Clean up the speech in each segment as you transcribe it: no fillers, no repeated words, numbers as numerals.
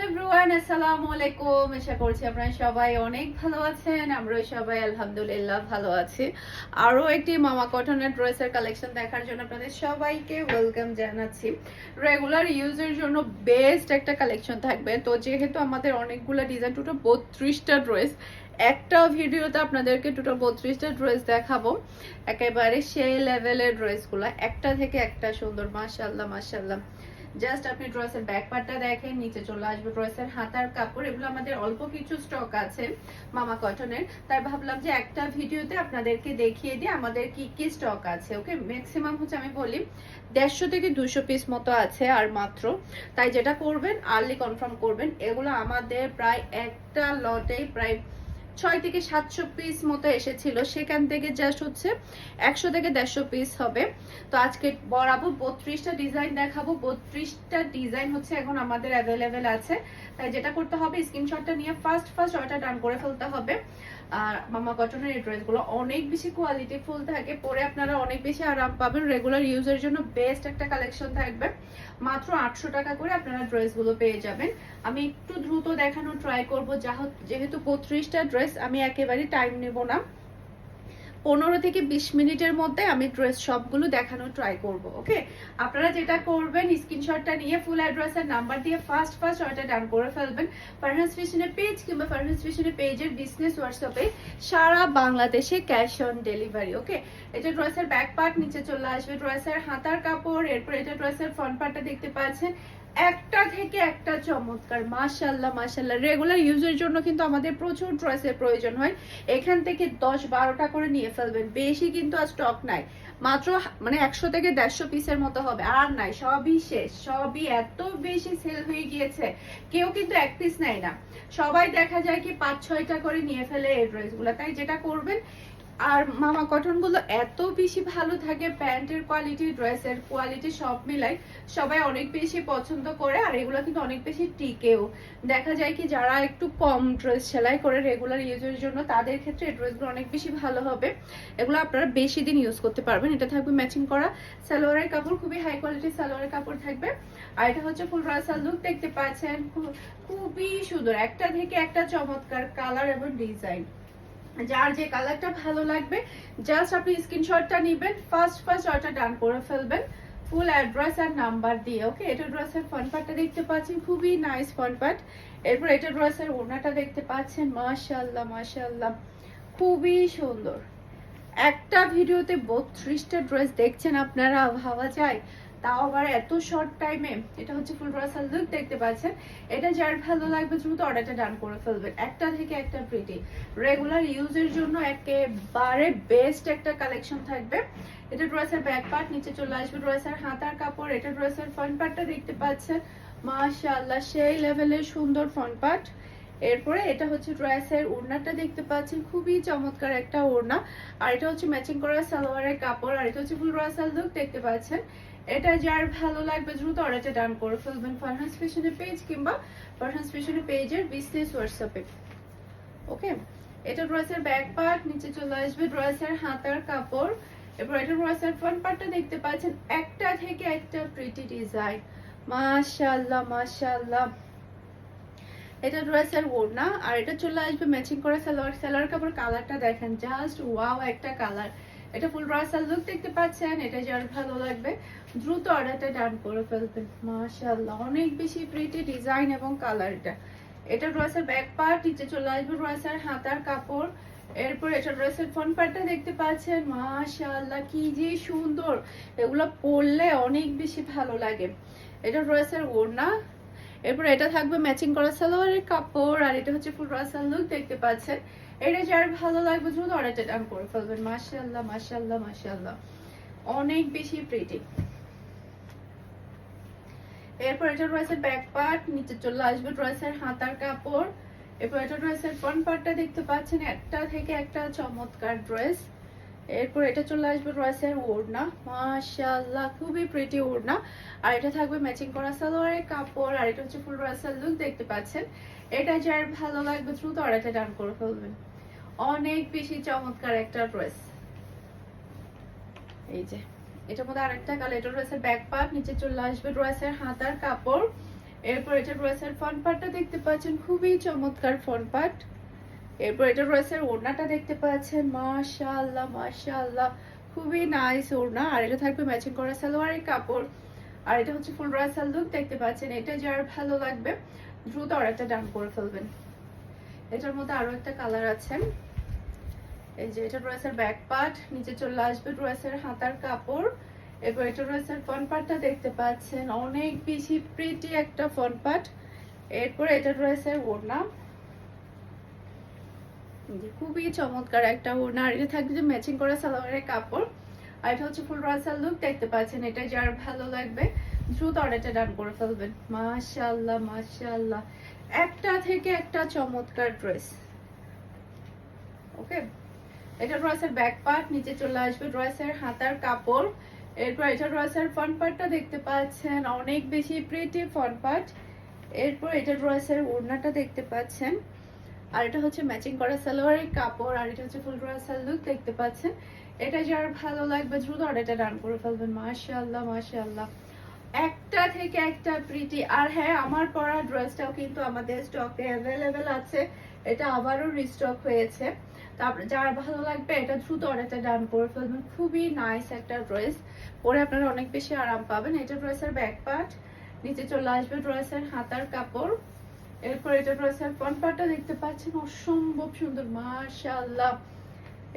Everyone, আসসালামু আলাইকুম। আশা করছি আপনারা সবাই অনেক ভালো আছেন। আমরা সবাই আলহামদুলিল্লাহ ভালো আছি। আরো একটি মামা কটনের ড্রেসের কালেকশন দেখার জন্য আপনাদের সবাইকে ওয়েলকাম জানাচ্ছি। রেগুলার ইউজের জন্য বেস্ট একটা কালেকশন থাকবে। তো যেহেতু আমাদের অনেকগুলো ডিজাইন, টোটাল 32টা ড্রেস, একটা ভিডিওতে আপনাদেরকে টোটাল 32টা ড্রেস দেখাবো। একেবারে সেই লেভেলের ড্রেসগুলো, একটা থেকে একটা সুন্দর। মাশাআল্লাহ মাশাআল্লাহ। জাস্ট আপনি ড্রেসের ব্যাক পার্টটা দেখেন, নিচে চলে আসবে ড্রেসের হাতার কাপড়। এগুলো আমাদের অল্প কিছু স্টক আছে মামা কটনের, তাই ভাবলাম যে একটা ভিডিওতে আপনাদেরকে দেখিয়ে দিই আমাদের কি কি স্টক আছে। ওকে, ম্যাক্সিমাম হচ্ছে আমি বলি 150 থেকে 200 পিস মতো আছে আর মাত্র। তাই যেটা করবেন আর্লি কনফার্ম করবেন। এগুলো আমাদের প্রায় একটা লটেই প্রায় 6 থেকে 700 পিস মতো এসেছিল, সেখান থেকে জাস্ট হচ্ছে 100 থেকে 150 পিস হবে। তো আজকে বরাবর 32টা ডিজাইন দেখাবো। 32টা ডিজাইন হচ্ছে এখন আমাদের অ্যাভেলেবেল আছে। তাই যেটা করতে হবে, স্ক্রিনশটটা নিয়ে ফার্স্ট অর্ডার ডান করে ফেলতে হবে। আর মামা কটনের এই ড্রেসগুলো অনেক বেশি কোয়ালিটি ফুল থাকে, পরে আপনারা অনেক বেশি আরাম পাবেন। রেগুলার ইউজের জন্য বেস্ট একটা কালেকশন থাকবে। মাত্র 800 টাকা করে আপনারা ড্রেসগুলো পেয়ে যাবেন। আমি একটু দ্রুত দেখানোর ট্রাই করবো, যেহেতু 32টা ড্রেস, আমি একেবারে টাইম নেব না। 15 থেকে 20 মিনিটের মধ্যে আমি ড্রেস সবগুলো দেখানোর ট্রাই করব। ওকে, আপনারা যেটা করবেন, স্ক্রিনশটটা নিয়ে ফুল অ্যাড্রেস আর নাম্বার দিয়ে ফার্স্ট অর্ডার ডান করে ফেলবেন। ফারহাস ফ্যাশনের পেজ কিংবা ফারহাস ফ্যাশনের পেজের বিজনেস হোয়াটসঅ্যাপে সারা বাংলাদেশে ক্যাশ অন ডেলিভারি। ওকে, এটা ড্রেসের ব্যাক পার্ট, নিচে চলে আসবে ড্রেসের হাতার কাপড়। এরপর এটা ড্রেসের ফ্রন্ট পার্টটা দেখতে পাচ্ছেন, একটা থেকে একটা চমৎকার। মাশাআল্লাহ মাশাআল্লাহ। রেগুলার ইউজের জন্য কিন্তু আমাদের প্রচুর ড্রেসের প্রয়োজন হয়। এখান থেকে 10-12টা করে নিয়ে ফেলবেন, বেশি কিন্তু আর স্টক নাই। মাত্র মানে 100 থেকে 150 পিসের মতো হবে, আর নাই, সবই শেষ। সবই এত বেশি সেল হয়ে গিয়েছে, কেউ কিন্তু এক পিস নেয় না। সবাই দেখা যায় কি 5-6টা করে নিয়ে ফেলে এই ড্রেসগুলো। তাই যেটা করবেন, আর মামা কটন গুলো এত বেশি ভালো থাকে, প্যান্টের কোয়ালিটি, ড্রেসের কোয়ালিটি সব মিলাই সবাই অনেক বেশি পছন্দ করে। আর এগুলো কিন্তু অনেক বেশি টিকেও। দেখা যায় কি যারা একটু কম ড্রেস সেলাই করে রেগুলার ইউজের জন্য, তাদের ক্ষেত্রে এই ড্রেসগুলো অনেক বেশি ভালো হবে। এগুলো আপনারা বেশি দিন ইউজ করতে পারবেন। এটা থাকবে ম্যাচিং করা সালোয়ারের কাপড়, খুবই হাই কোয়ালিটির সালোয়ারের কাপড় থাকবে। আর এটা হচ্ছে ফুল রাসাল লুক, দেখতে পাচ্ছেন খুবই সুন্দর, একটা থেকে একটা চমৎকার কালার এবং ডিজাইন। যার যে কালারটা ভালো লাগবে জাস্ট আপনি স্ক্রিনশটটা নেবেন, ফার্স্ট অর্ডার ডান করে ফেলবেন ফুল অ্যাড্রেস আর নাম্বার দিয়ে। ওকে, এটা ড্রেসের ফ্রন্ট পার্টটা দেখতে পাচ্ছেন, খুবই নাইস ফ্রন্ট পার্ট। এরপর এটা ড্রেসের ওড়নাটা দেখতে পাচ্ছেন, মাশাআল্লাহ মাশাআল্লাহ, খুবই সুন্দর। একটা ভিডিওতে 32টা ড্রেস দেখছেন আপনারা, ভাবা যায়, তাও আবার এত শর্ট টাইমে। এটা হচ্ছে ফুল রাসাল লুক, দেখতে পাচ্ছেন। এটা যার ভালো লাগবে দ্রুত অর্ডারটা ডান করে ফেলবেন। একটা থেকে একটা প্রিটি, রেগুলার ইউজের জন্য একেবারে বেস্ট একটা কালেকশন থাকবে। এটা ড্রেসের ব্যাক পার্ট, নিচে চলে আসবে ড্রেসের হাতার কাপড়। এটা ড্রেসের ফ্রন্ট পার্টটা দেখতে পাচ্ছেন, মাশাআল্লাহ সেই লেভেলের সুন্দর ফ্রন্ট পার্ট। এরপরে এটা হচ্ছে ড্রেসের ওড়নাটা দেখতে পাচ্ছেন, খুবই চমৎকার একটা ওড়না। আর এটা হচ্ছে ম্যাচিং করা সালোয়ারের কাপড়। আর এটা হচ্ছে ফুল রাসাল লুক, দেখতে পাচ্ছেন। এটা যার ভালো লাগবে দ্রুত অর্ডারটা ডান করে ফেলবেন ফারহাস ফ্যাশনের পেজ কিংবা ফারহাস ফ্যাশনের পেজের বিজনেস হোয়াটসঅ্যাপে। ওকে, এটা ড্রেসের ব্যাক পার্ট, নিচে চলে আসবে ড্রেসের হাতার কাপড়। এরপর এটা ড্রেসের ফ্রন্ট পার্টটা দেখতে পাচ্ছেন, একটা থেকে একটা প্রিটি ডিজাইন। মাশাআল্লাহ মাশাআল্লাহ। এটা ড্রেসের ওড়না। আর এটা চলে আসবে ম্যাচিং করে সালোয়ার কাপড়। কালারটা দেখেন, জাস্ট ওয়াও একটা কালার। এটা ফুল রাসাল লুক, দেখতে পাচ্ছেন। এটা যার ভালো লাগবে দ্রুত অর্ডারটা ডান করে ফেলবেন। মাশাআল্লাহ, অনেক বেশি প্রিটি ডিজাইন এবং কালার। এটা ড্রেসের ব্যাক পার্ট, নিচে চলে আসবে ড্রেসের হাতার কাপড়। এরপর এটা ড্রেসের ফ্রন্ট পার্টটা দেখতে পাচ্ছেন, মাশাআল্লাহ কি যে সুন্দর। এগুলো পরলে অনেক বেশি ভালো লাগে। এটা ড্রেসের ওড়না। এরপর এটা থাকবে ম্যাচিং করা সালোয়ারের কাপড়। আর এটা হচ্ছে ফুল রাসাল লুক, দেখতে পাচ্ছেন। এটা যার ভালো লাগবে দ্রুত অর্ডারটা ডান করে ফেলবেন। মাশাআল্লাহ মাশাআল্লাহ মাশাআল্লাহ, অনেক বেশি প্রিটি। এরপর এটা ড্রেসের ব্যাক পার্ট, নিচে চলে আসবে ড্রেসের হাতার কাপড়। এরপর এটা ড্রেসের ফ্রন্ট পার্টটা দেখতে পাচ্ছেন, একটা থেকে একটা চমৎকার ড্রেস। এরপর এটা চলে আসবে ড্রেসের ওড়না, মাশাআল্লাহ খুবই প্রিটি ওড়না। আর এটা থাকবে ম্যাচিং করা সালোয়ারের কাপড়। আর এটা হচ্ছে ফুল রাসাল লুক, দেখতে পাচ্ছেন। এটা যার ভালো লাগবে দ্রুত অর্ডারটা ডান করে ফেলবেন। অনেক বেশি চমৎকার একটা ড্রেস। এই যে এটার মধ্যে আরেকটা কালার, এটা ড্রেসের ব্যাক পার্ট, নিচে চলে আসবে ড্রেসের হাতার কাপড়। এরপর এটা ড্রেসের ফ্রন্ট পার্টটা দেখতে পাচ্ছেন, খুবই চমৎকার ফ্রন্ট পার্ট। এরপর এটা ড্রেসের ওড়নাটা দেখতে পাচ্ছেন, মাশাআল্লাহ মাশাআল্লাহ, খুবই নাইস ওড়না। আর এটা থাকবে ম্যাচিং করা সালোয়ারের কাপড়। আর এটা হচ্ছে ফুল ড্রেসাল লুক দেখতে পাচ্ছেন। এটা যার ভালো লাগবে দ্রুত অর্ডারটা ডান করে ফেলবেন। এটার মধ্যে আরো একটা কালার আছে, এই যে এটা ড্রেসের ব্যাক পার্ট, নিচে চলে আসবে ড্রেসের হাতার কাপড়। এরপর এটা ড্রেসের ফ্রন্ট পার্টটা দেখতে পাচ্ছেন, অনেক বেশি প্রিটি একটা ফ্রন্ট পার্ট। এরপর এটা ড্রেসের ওড়না, খুবই চমৎকার একটা ওড়না। আর এটা থাকবে যে ম্যাচিং করা সালোয়ারের কাপড়। আর এটা হচ্ছে ফুল ড্রেসাল লুক দেখতে পাচ্ছেন। এটা যার ভালো লাগবে দ্রুত অর্ডারটা ডান করে ফেলবেন। মাশাআল্লাহ মাশাআল্লাহ, একটা থেকে একটা চমৎকার ড্রেস। ওকে, এটা ড্রেসের ব্যাক পার্ট, নিচে চলে আসবে ড্রেসের হাতার কাপড়। এরপর এটা ড্রেসের ফ্রন্ট পার্টটা দেখতে পাচ্ছেন, অনেক বেশি প্রিটি ফ্রন্ট পার্ট। এরপর এটা ড্রেসের ওড়নাটা দেখতে পাচ্ছেন। আর এটা হচ্ছে ম্যাচিং করা সালোয়ারের কাপড়। আর এটা হচ্ছে ফুল ড্রেসাল লুক দেখতে পাচ্ছেন। এটা যার ভালো লাগবে দ্রুত অর্ডারটা ডান করে ফেলবেন। মাশাআল্লাহ মাশাআল্লাহ, একটা থেকে একটা প্রিটি। আর হ্যাঁ, আমার পরা ড্রেসটাও কিন্তু আমাদের স্টকে অ্যাভেলেবেল আছে, এটা আবারও রিস্টক হয়েছে। তারপর যার ভালো লাগবে এটা দ্রুত অর্ডারটা ডান করে ফেলবেন। খুবই নাইস একটা ড্রেস, পরে আপনারা অনেক বেশি আরাম পাবেন। এটা ড্রেসের ব্যাক পার্ট, নিচে চলে আসবে ড্রেসের হাতার কাপড়। এরপর এটা ড্রেসের ফ্রন্ট পার্টটা দেখতে পাচ্ছেন, অসম্ভব সুন্দর মাশাআল্লাহ।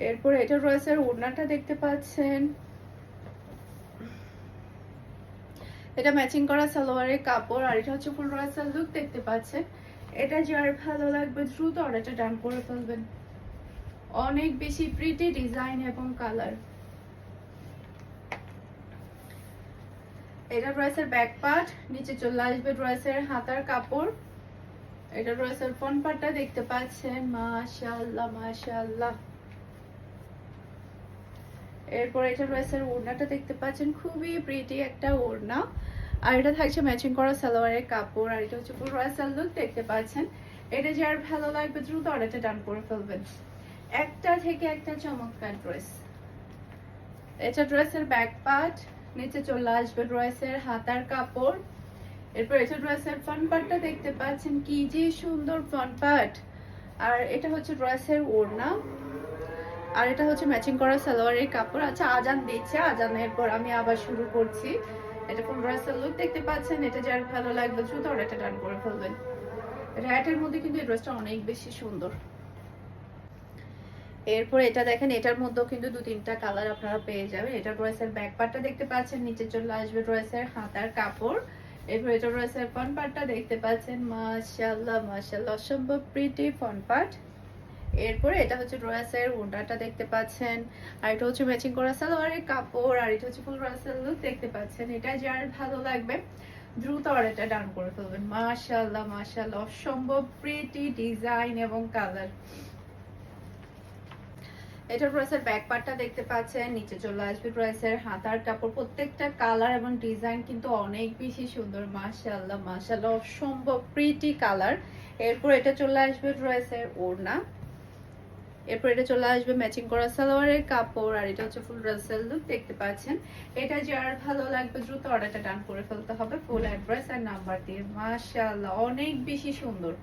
এরপর এটা ড্রেসের ওড়নাটা দেখতে পাচ্ছেন, এটা ম্যাচিং করা সালোয়ারের কাপড়। আর এটা হচ্ছে ফুল ড্রেসাল লুক দেখতে পাচ্ছেন। এটা যার ভালো লাগবে দ্রুত অর্ডারটা ডান করে ফেলবেন। অনেক বেশি প্রিটি ডিজাইন এবং কালার। এটা ড্রেসের ব্যাক পার্ট, নিচে চলে আসবে ড্রেসের হাতার কাপড়। এটা ড্রেসের ফ্রন্ট পার্টটা দেখতে পাচ্ছেন, মাশাআল্লাহ মাশাআল্লাহ। এরপর এটা ড্রেসের ওড়নাটা দেখতে পাচ্ছেন, খুবই প্রিটি একটা ওড়না। আর এটা থাকছে ম্যাচিং করা সালোয়ারের কাপড়। আর এটা হচ্ছে ফুল ড্রেসাল লুক দেখতে পাচ্ছেন। এটা যার ভালো লাগবে দ্রুত অর্ডারটা ডান করে ফেলবেন। একটা থেকে একটা চমৎকার ড্রেস। এটা ড্রেসের ব্যাক পার্ট, নিচে চলে আসবে ড্রেসের হাতার কাপড়। এরপর এটা ড্রেসের ফ্রন্ট পার্টটা দেখতে পাচ্ছেন, কি যে সুন্দর ফ্রন্ট পার্ট। আর এটা হচ্ছে ড্রেসের ওড়না। আর এটা হচ্ছে ম্যাচিং করা সালোয়ারের কাপড়। আচ্ছা, আজান দিচ্ছে, আজানের পর আমি আবার শুরু করছি। এটা ফুল ড্রেসের লুক দেখতে পাচ্ছেন। এটা যার ভালো লাগবে দ্রুত অর্ডারটা ডান করে ফেলবেন। র্যাটের মধ্যে কিন্তু এই ড্রেসটা অনেক বেশি সুন্দর। এরপর এটা দেখেন, এটার মধ্যেও কিন্তু 2-3টা কালার আপনারা পেয়ে যাবেন। এটা ড্রেসের ব্যাক পার্টটা দেখতে পাচ্ছেন, নিচে চলে আসবে ড্রেসের হাতার কাপড়। এরপর এটা ড্রেসের ফ্রন্ট পার্টটা দেখতে পাচ্ছেন, মাশাআল্লাহ মাশাআল্লাহ, অসম্ভব প্রিটি ফ্রন্ট পার্ট। এরপরে এটা হচ্ছে ড্রেসের ওড়নাটা দেখতে পাচ্ছেন। আর এটা হচ্ছে ম্যাচিং করা সালোয়ারের কাপড়। আর এটা হচ্ছে ফুল ড্রেসের লুক দেখতে পাচ্ছেন। এটা যার ভালো লাগবে দ্রুত অর্ডারটা ডান করে ফেলবেন। মাশাআল্লাহ মাশাআল্লাহ, অসম্ভব প্রিটি ডিজাইন এবং কালার। এটা ড্রেসের ব্যাক পার্টটা দেখতে পাচ্ছেন, নিচে চলে আসবে ড্রেসের হাতার কাপড়। প্রত্যেকটা কালার এবং ডিজাইন কিন্তু অনেক বেশি সুন্দর। মাশাআল্লাহ মাশাআল্লাহ, অসম্ভব প্রিটি কালার। এরপর এটা চলে আসবে ড্রেসের ওড়না। এরপর এটা চলে আসবে ম্যাচিং করা সালোয়ারের কাপড়। আর এটা হচ্ছে ফুল ড্রেসের লুক দেখতে পাচ্ছেন। এটা যার ভালো লাগবে দ্রুত অর্ডারটা ডান করে ফেলতে হবে ফুল অ্যাড্রেস আর নাম্বার দিয়ে। মাশাআল্লাহ, অনেক বেশি সুন্দর।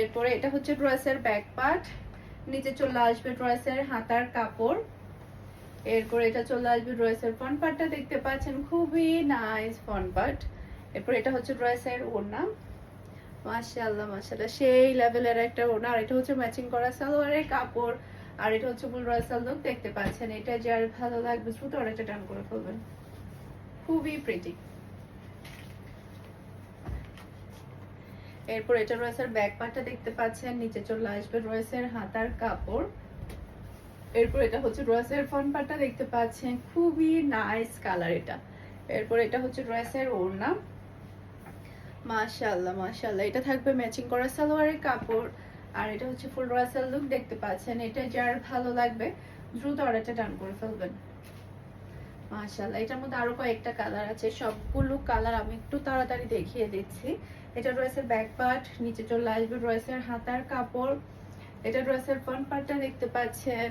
এরপরে এটা হচ্ছে ড্রেসের ব্যাক পার্ট, নিচে চলে আসবে ড্রেসের হাতার কাপড়। এরপর এটা চলে আসবে ড্রেসের ফ্রন্ট পার্টটা দেখতে পাচ্ছেন, খুবই নাইস ফ্রন্ট পার্ট। এরপর এটা হচ্ছে ড্রেসের ওড়না। মাশাআল্লাহ মাশাআল্লাহ, সেই লেভেলের একটা ওড়না। আর এটা হচ্ছে ম্যাচিং করা সালোয়ারের কাপড়। আর এটা হচ্ছে ফুল ড্রেসাল লুক দেখতে পাচ্ছেন। এটা যার ভালো লাগবে দ্রুত অর্ডারটা ডান করে ফেলবেন। খুবই প্রিটি। এরপর এটা ড্রেসের ব্যাক পার্টটা দেখতে পাচ্ছেন, নিচে চলে আসবে ড্রেসের হাতার কাপড়। এরপর এটা হচ্ছে ড্রেসের ফ্রন্ট পার্টটা দেখতে পাচ্ছেন, খুবই নাইস কালার এটা। এরপর এটা হচ্ছে ড্রেসের ওড়না। মাশাআল্লাহ মাশাআল্লাহ, এটা থাকবে ম্যাচিং করা সালোয়ারের কাপড়। আর এটা হচ্ছে ফুল ড্রেসাল লুক দেখতে পাচ্ছেন। এটা যার ভালো লাগবে দ্রুত অর্ডারটা ডান করে ফেলবেন। মাশাআল্লাহ, এটার মধ্যে আরো কয়েকটা কালার আছে, সবগুলো কালার আমি একটু তাড়াতাড়ি দেখিয়ে দিচ্ছি। এটা ড্রেসের ব্যাক পার্ট, নিচে চলে আসবে ড্রেসের হাতার কাপড়। এটা ড্রেসের ফ্রন্ট পার্টটা দেখতে পাচ্ছেন।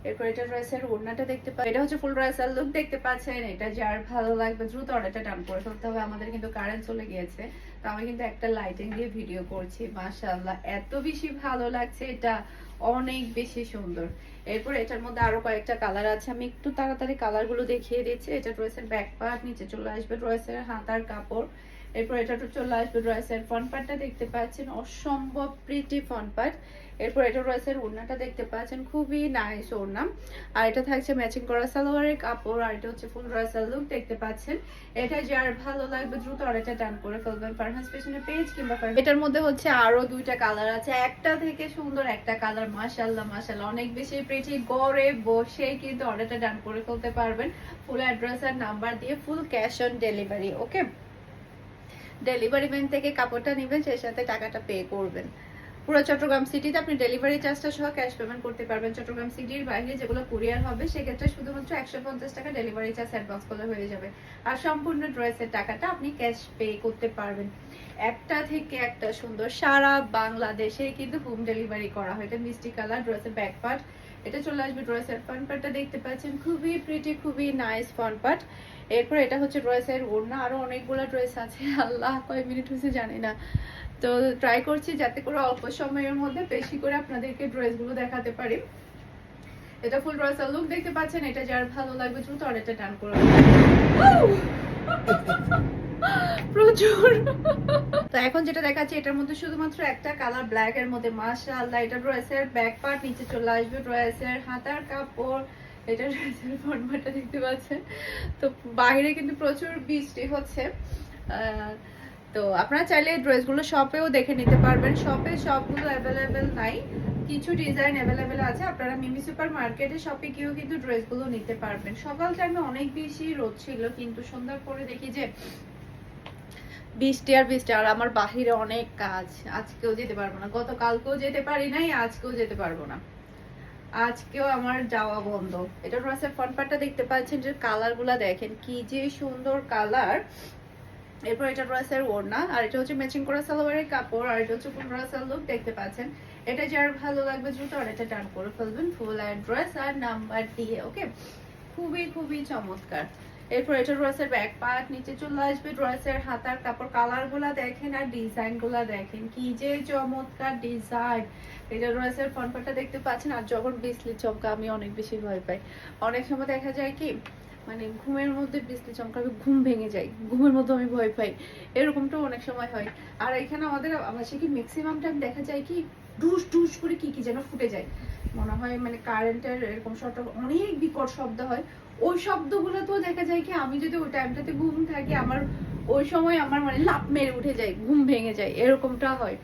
এরপর এটা ড্রেসের ওড়নাটা দেখতে পাচ্ছেন, এটা হচ্ছে ফুল ড্রেসের লুক দেখতে পাচ্ছেন। এটা যার ভালো লাগবে দ্রুত অর্ডারটা ডান করে ফেলতে হবে। আমাদের কিন্তু কারেন্ট চলে গিয়েছে, তো আমি কিন্তু একটা লাইটিং দিয়ে ভিডিও করছি। মাশাআল্লাহ এত বেশি ভালো লাগছে, এটা অনেক বেশি সুন্দর। এরপর এটার মধ্যে আরো কয়েকটা কালার আছে, আমি একটু তাড়াতাড়ি কালার গুলো দেখিয়ে দিচ্ছি। এটা ড্রেসের ব্যাক পার্ট, নিচে চলে আসবে ড্রেসের হাতার কাপড়। এরপর এটা চলে আসবে ড্রেসের ফ্রন্ট পার্টটা দেখতে পাচ্ছেন, অসম্ভব প্রিটি ফ্রন্ট পার্ট। এরপর এটা ড্রেসের ওড়নাটা দেখতে পাচ্ছেন, খুবই নাইস ওড়না। আর এটা থাকছে ম্যাচিং করা সালোয়ারের কাপড়, আর এটা হচ্ছে ফুল ড্রেসের লুক দেখতে পাচ্ছেন। এটা যার ভালো লাগবে দ্রুত অর্ডারটা ডান করে ফেলবেন ফারহান ফ্যাশনের পেজ কিংবা এটার মধ্যে হচ্ছে আরো দুইটা কালার আছে, একটা থেকে সুন্দর একটা কালার। মাশাআল্লাহ মাশাআল্লাহ অনেক বেশি প্রিটি, ঘরে বসেই কিন্তু অর্ডারটা ডান করে ফেলতে পারবেন ফুল অ্যাড্রেস আর নাম্বার দিয়ে, full cash on delivery. Okay, delivery man থেকে কাপড়টা নেবেন, সেই সাথে টাকাটা পে করবেন। পুরো চট্টগ্রাম সিটিতে আপনি ডেলিভারি চার্জটা সহ ক্যাশ পেমেন্ট করতে পারবেন। চট্টগ্রাম সিটির বাইরে যেগুলো কুরিয়ার হবে সেক্ষেত্রে শুধুমাত্র 150 টাকা ডেলিভারি চার্জ অ্যাডভান্স করলে হয়ে যাবে, আর সম্পূর্ণ ড্রেসের টাকাটা আপনি ক্যাশ পে করতে পারবেন। একটা থেকে একটা সুন্দর, সারা বাংলাদেশে কিন্তু হোম ডেলিভারি করা হয়। এটা মিষ্টি কালার ড্রেসের ব্যাক পার্ট, এটা চলে আসবে ড্রেসের ফ্রন্ট পার্টটা দেখতে পাচ্ছেন, খুবই প্রিটি, খুবই নাইস ফ্রন্ট পার্ট। এরপর এটা হচ্ছে ড্রেসের ওড়না, আরো অনেকগুলো ড্রেস আছে, আল্লাহ কয় মিনিট হয়েছে জানি না। তো ট্রাই করছি যাতে করে অল্প সময়ের মধ্যে বেশি করে আপনাদেরকে ড্রেসগুলো দেখাতে পারি। এটা ফুল ড্রেসের লুক দেখতে পাচ্ছেন, এটা যার ভালো লাগবে দ্রুত অর্ডারটা ডান করে প্রচুর। তো এখন যেটা দেখাচ্ছি এটার মধ্যে শুধুমাত্র একটা কালার, ব্ল্যাক এর মধ্যে। মাশাআল্লাহ এটা ড্রেসের ব্যাক পার্ট, নিচে চলে আসবে ড্রেসের হাতার কাপড়, এটা ড্রেসের ফ্রন্ট পার্টটা দেখতে পাচ্ছেন। তো বাইরে কিন্তু প্রচুর বৃষ্টি হচ্ছে, তো আপনারা চাইলে ড্রেসগুলো শপেও দেখে নিতে পারবেন। শপে সবগুলো অ্যাভেলেবেল নাই, কিছু ডিজাইন অ্যাভেলেবেল আছে। আপনারা মিমি সুপার মার্কেটে শপে গিয়েও কিন্তু ড্রেসগুলো নিতে পারবেন। সকাল টাইমে অনেক বেশি রোদ ছিল, কিন্তু সন্ধ্যার পরে দেখি যে বৃষ্টি আর বৃষ্টি। আর আমার বাহিরে অনেক কাজ, আজকেও যেতে পারবো না, গতকালকেও যেতে পারি নাই, আজকেও যেতে পারবো না, আজকেও আমার যাওয়া বন্ধ। এটা ড্রেসের ফ্রন্ট পার্টটা দেখতে পাচ্ছেন, যে কালার গুলা দেখেন কি যে সুন্দর কালার। এরপর এটা ড্রেসের ওড়না, আর এটা হচ্ছে ম্যাচিং করা সালোয়ারের কাপড়, আর এটা হচ্ছে ফুল ড্রেসের লুক দেখতে পাচ্ছেন। এটা যার ভালো লাগবে দ্রুত অর্ডারটা ডান করে ফেলবেন ফুল অ্যাড্রেস আর নাম্বার দিয়ে। ওকে, খুবই খুবই চমৎকার। এরপর এটা ড্রেসের ব্যাক পার্ট, নিচে চলে আসবে ড্রেসের হাতার কাপড়। কালার গুলা দেখেন আর ডিজাইন গুলা দেখেন, কি যে চমৎকার ডিজাইন। এটা ড্রেসের ফ্রন্ট পার্টটা দেখতে পাচ্ছেন। আর যখন বিজলি চমকা আমি অনেক বেশি ভয় পাই। অনেক সময় দেখা যায় কি মানে ঘুমের মধ্যে বৃষ্টি চমকাবে, ঘুম ভেঙে যায়, ঘুমের মধ্যে আমি ভয় পাই, এরকমটা অনেক সময় হয়। আর এখানে আমাদের আবাসে কি ম্যাক্সিমাম টাইম দেখা যায় কি ডুস ডুস করে কি কি যেন ফুটে যায়, মনে হয় মানে কারেন্টের এরকম শব্দ, অনেক বিকট শব্দ হয়। ওই শব্দগুলো তো দেখা যায় কি আমি যদি ওই টাইমটাতে ঘুম থাকি, আমার ওই সময় আমার মানে লাফ মেরে উঠে যায়, ঘুম ভেঙে যায়, এরকমটা হয়।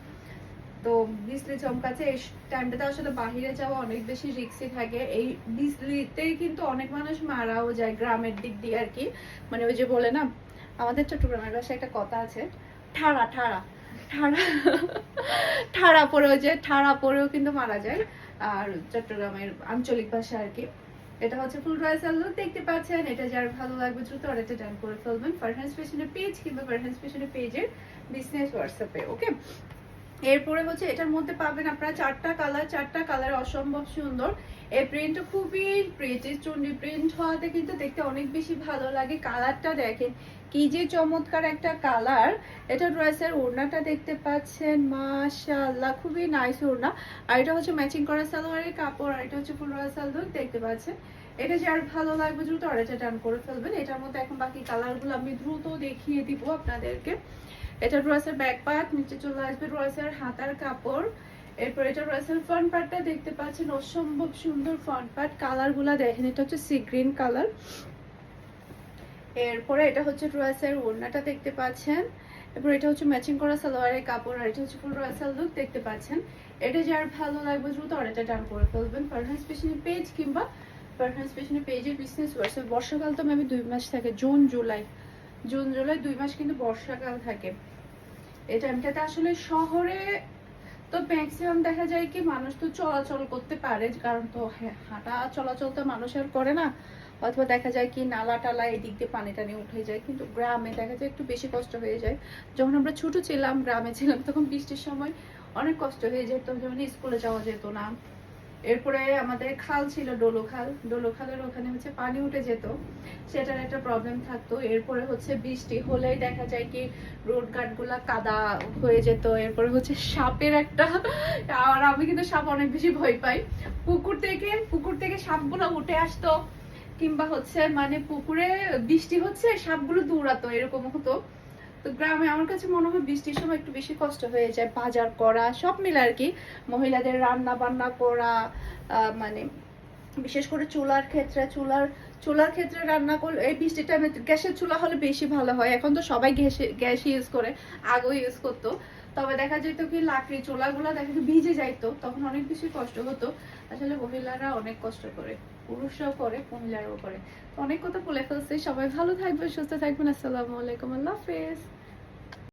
তো বিজলি চমকাচ্ছে এই টাইমটাতে আসলে বাহিরে যাওয়া অনেক বেশি রিস্কি থাকে। এই বিজলিতে কিন্তু অনেক মানুষ মারাও যায় গ্রামের দিক দিয়ে আর কি। মানে ওই যে বলে না, আমাদের চট্টগ্রামের ভাষায় একটা কথা আছে, ঠাড়া ঠাড়া ঠাড়া ঠাড়া পড়েও যে ঠাড়া পড়েও কিন্তু মারা যায়। আর চট্টগ্রামের আঞ্চলিক ভাষা আর কি। এটা হচ্ছে ফুল ড্রেসের লুক দেখতে পাচ্ছেন। এটা যার ভালো লাগবে দ্রুত অর্ডারটা ডান করে ফেলবেন ফারহান ফ্যাশনের পেজ কিংবা ফারহান ফ্যাশনের পেজের বিজনেস হোয়াটসঅ্যাপে। ওকে, এরপরে হচ্ছে এটার মধ্যে পাবেন আপনারা চারটা কালার, চারটা কালার অসম্ভব সুন্দর। এই প্রিন্টটা খুবই প্রিটি, চুন্ডি প্রিন্ট হওয়াতে কিন্তু দেখতে অনেক বেশি ভালো লাগে। কালারটা দেখেন কি যে চমৎকার একটা কালার। এটা ড্রেসের ওড়নাটা দেখতে পাচ্ছেন, মাশাআল্লাহ খুবই নাইস ওড়না। আর এটা হচ্ছে ম্যাচিং করা সালোয়ারের কাপড়, আর এটা হচ্ছে ফুল ড্রেসের লুক দেখতে পাচ্ছেন। এটা যার ভালো লাগবে দ্রুত অর্ডারটা ডান করে ফেলবেন। এটার মধ্যে এখন বাকি কালারগুলো আমি দ্রুত দেখিয়ে দিব আপনাদেরকে। এটা ড্রেসের ব্যাক পার্ট, নিচে চলে আসবে ড্রেসের হাতার কাপড়। এরপর এটা ড্রেসের ফ্রন্ট পার্টটা দেখতে পাচ্ছেন, অসম্ভব সুন্দর ফ্রন্ট পার্ট। কালারগুলো দেখেন, এটা হচ্ছে সি গ্রিন কালার। এরপরে এটা হচ্ছে ড্রেসের ওড়নাটা দেখতে পাচ্ছেন। এরপর এটা হচ্ছে ম্যাচিং করা সালোয়ারের কাপড়, আর এটা হচ্ছে ফুল ড্রেসের লুক দেখতে পাচ্ছেন। এটা যার ভালো লাগবে দ্রুত অর্ডারটা ডান করে ফেলবেন ফারহান ফ্যাশনের পেজ কিংবা ফারহান ফ্যাশনের পেজের বিজনেস হোয়াটসঅ্যাপ। বর্ষাকাল তো আমি 2 মাস থাকে, জুন জুলাই 2 মাস কিন্তু বর্ষাকাল থাকে। এই টাইমটাতে আসলে শহরে তো ম্যাক্সিমাম দেখা যায় কি মানুষ তো চলাচল করতে পারে, কারণ তো হাঁটা চলাচল তো মানুষ আর করে না, অথবা দেখা যায় কি নালা টালা এদিক দিয়ে পানি টানি উঠে যায়। কিন্তু গ্রামে দেখা যায় একটু বেশি কষ্ট হয়ে যায়। যখন আমরা ছোট ছিলাম, গ্রামে ছিলাম, তখন বৃষ্টির সময় অনেক কষ্ট হয়ে যেত, যেমন স্কুলে যাওয়া যেত না, এরপরে আমাদের খাল ছিল, ডোলো খালের ওখানে হচ্ছে পানি উঠে যেত, সেটার একটা প্রবলেম থাকতো। এরপরে হচ্ছে বৃষ্টি হলেই দেখা যায় কি রোড ঘাট গুলা কাদা হয়ে যেত। এরপরে হচ্ছে সাপের একটা, আর আমি কিন্তু সাপ অনেক বেশি ভয় পাই। পুকুর থেকে সাপগুলো উঠে আসতো, কিংবা হচ্ছে মানে পুকুরে বৃষ্টি হচ্ছে সাপগুলো দৌড়াতো, এরকম হতো। তো গ্রামে আমার কাছে মনে হয় বৃষ্টির সময় একটু বেশি কষ্ট হয়ে যায়, বাজার করা সব মিলে আর কি। মহিলাদের রান্না বান্না করা, মানে বিশেষ করে চুলার ক্ষেত্রে রান্না করলে এই বৃষ্টির টাইমে গ্যাসের চুলা হলে বেশি ভালো হয়। এখন তো সবাই গ্যাস ইউজ করে, আগেও ইউজ করতো। তবে দেখা যেত কি লাকড়ি চুলাগুলো দেখা যেত ভিজে যাইতো, তখন অনেক বেশি কষ্ট হতো। আসলে মহিলারা অনেক কষ্ট করে, পুরুষরাও করে, মহিলারাও করে। অনেক কথা বলে ফেলছি। সবাই ভালো থাকবে, সুস্থ থাকবেন। আসসালামু আলাইকুম, আল্লাহ হাফেজ।